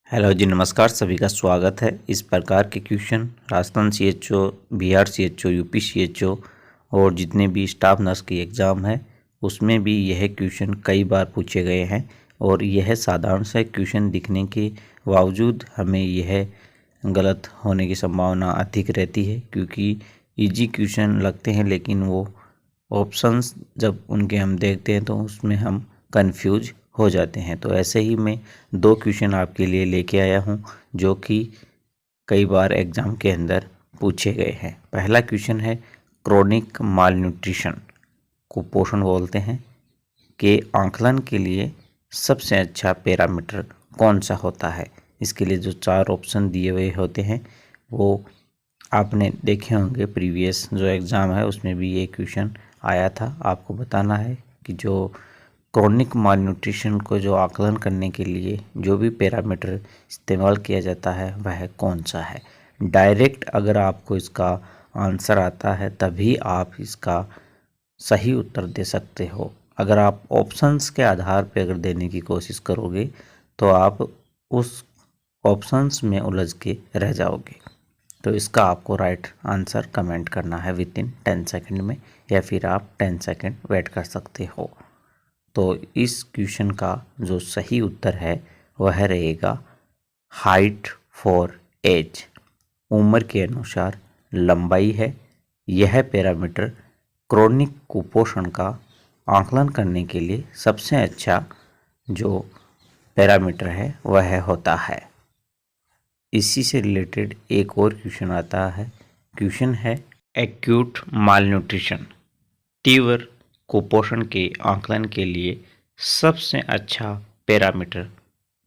Hello जी, नमस्कार। सभी का स्वागत है। इस प्रकार के question Rajasthan CHO, Bihar CHO, UP CHO और जितने भी स्टाफ नर्स की एग्ज़ाम है उसमें भी यह क्वेश्चन कई बार पूछे गए हैं और यह साधारण से क्वेश्चन दिखने के बावजूद हमें यह गलत होने की संभावना अधिक रहती है, क्योंकि इजी क्वेश्चन लगते हैं लेकिन वो ऑप्शंस जब उनके हम देखते हैं तो उसमें हम कंफ्यूज हो जाते हैं। तो ऐसे ही मैं दो क्वेश्चन आपके लिए लेके आया हूँ जो कि कई बार एग्ज़ाम के अंदर पूछे गए हैं। पहला क्वेश्चन है, क्रोनिक मालन्यूट्रिशन, कुपोषण बोलते हैं, के आंकलन के लिए सबसे अच्छा पैरामीटर कौन सा होता है। इसके लिए जो 4 ऑप्शन दिए हुए होते हैं वो आपने देखे होंगे। प्रीवियस जो एग्ज़ाम है उसमें भी ये क्वेश्चन आया था। आपको बताना है कि जो क्रोनिक मालन्यूट्रिशन को जो आकलन करने के लिए जो भी पैरामीटर इस्तेमाल किया जाता है वह कौन सा है। डायरेक्ट अगर आपको इसका आंसर आता है तभी आप इसका सही उत्तर दे सकते हो। अगर आप ऑप्शंस के आधार पर अगर देने की कोशिश करोगे तो आप उस ऑप्शंस में उलझ के रह जाओगे। तो इसका आपको राइट आंसर कमेंट करना है विद इन 10 सेकेंड में, या फिर आप 10 सेकेंड वेट कर सकते हो। तो इस क्वेश्चन का जो सही उत्तर है वह रहेगा हाइट फॉर एज, उम्र के अनुसार लंबाई है। यह पैरामीटर क्रोनिक कुपोषण का आकलन करने के लिए सबसे अच्छा जो पैरामीटर है वह होता है। इसी से रिलेटेड एक और क्वेश्चन आता है। क्वेश्चन है, एक्यूट मालन्यूट्रिशन, तीव्र कुपोषण के आकलन के लिए सबसे अच्छा पैरामीटर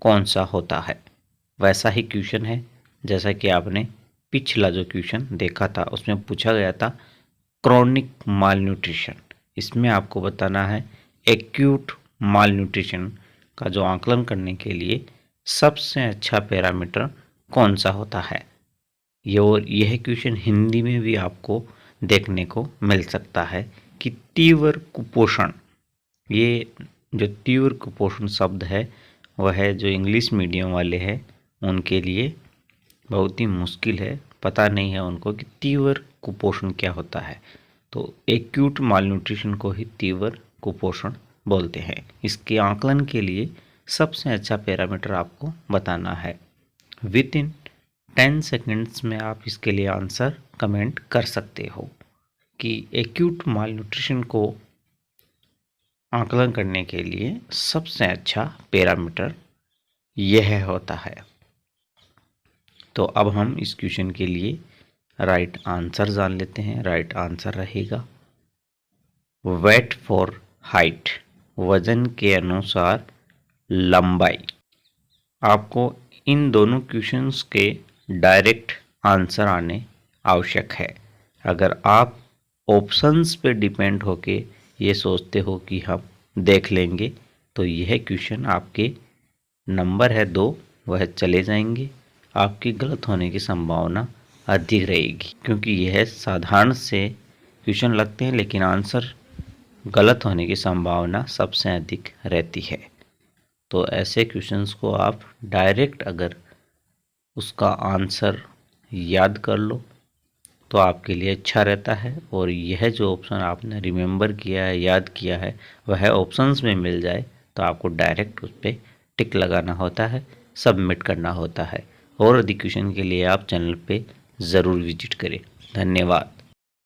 कौन सा होता है। वैसा ही क्वेश्चन है जैसा कि आपने पिछला जो क्वेश्चन देखा था उसमें पूछा गया था क्रोनिक मालन्यूट्रिशन। इसमें आपको बताना है एक्यूट मालन्यूट्रिशन का जो आकलन करने के लिए सबसे अच्छा पैरामीटर कौन सा होता है। यह क्वेश्चन हिंदी में भी आपको देखने को मिल सकता है कि तीव्र कुपोषण, ये जो तीव्र कुपोषण शब्द है वह जो इंग्लिश मीडियम वाले हैं उनके लिए बहुत ही मुश्किल है, पता नहीं है उनको कि तीव्र कुपोषण क्या होता है। तो एक्यूट मालन्यूट्रिशन को ही तीव्र कुपोषण बोलते हैं। इसके आकलन के लिए सबसे अच्छा पैरामीटर आपको बताना है। विद इन 10 सेकेंड्स में आप इसके लिए आंसर कमेंट कर सकते हो कि एक्यूट मालन्यूट्रिशन को आकलन करने के लिए सबसे अच्छा पैरामीटर यह होता है। तो अब हम इस क्वेश्चन के लिए राइट आंसर जान लेते हैं। राइट आंसर रहेगा वेट फॉर हाइट, वजन के अनुसार लंबाई। आपको इन दोनों क्वेश्चंस के डायरेक्ट आंसर आने आवश्यक है। अगर आप ऑप्शंस पे डिपेंड होके ये सोचते हो कि हम देख लेंगे तो यह क्वेश्चन आपके नंबर है 2 वह चले जाएंगे। आपकी गलत होने की संभावना अधिक रहेगी, क्योंकि यह साधारण से क्वेश्चन लगते हैं लेकिन आंसर गलत होने की संभावना सबसे अधिक रहती है। तो ऐसे क्वेश्चंस को आप डायरेक्ट अगर उसका आंसर याद कर लो तो आपके लिए अच्छा रहता है। और यह जो ऑप्शन आपने रिमेंबर किया है, याद किया है, वह ऑप्शंस में मिल जाए तो आपको डायरेक्ट उस पर टिक लगाना होता है, सबमिट करना होता है। और अधिक क्वेश्चन के लिए आप चैनल पे ज़रूर विजिट करें। धन्यवाद।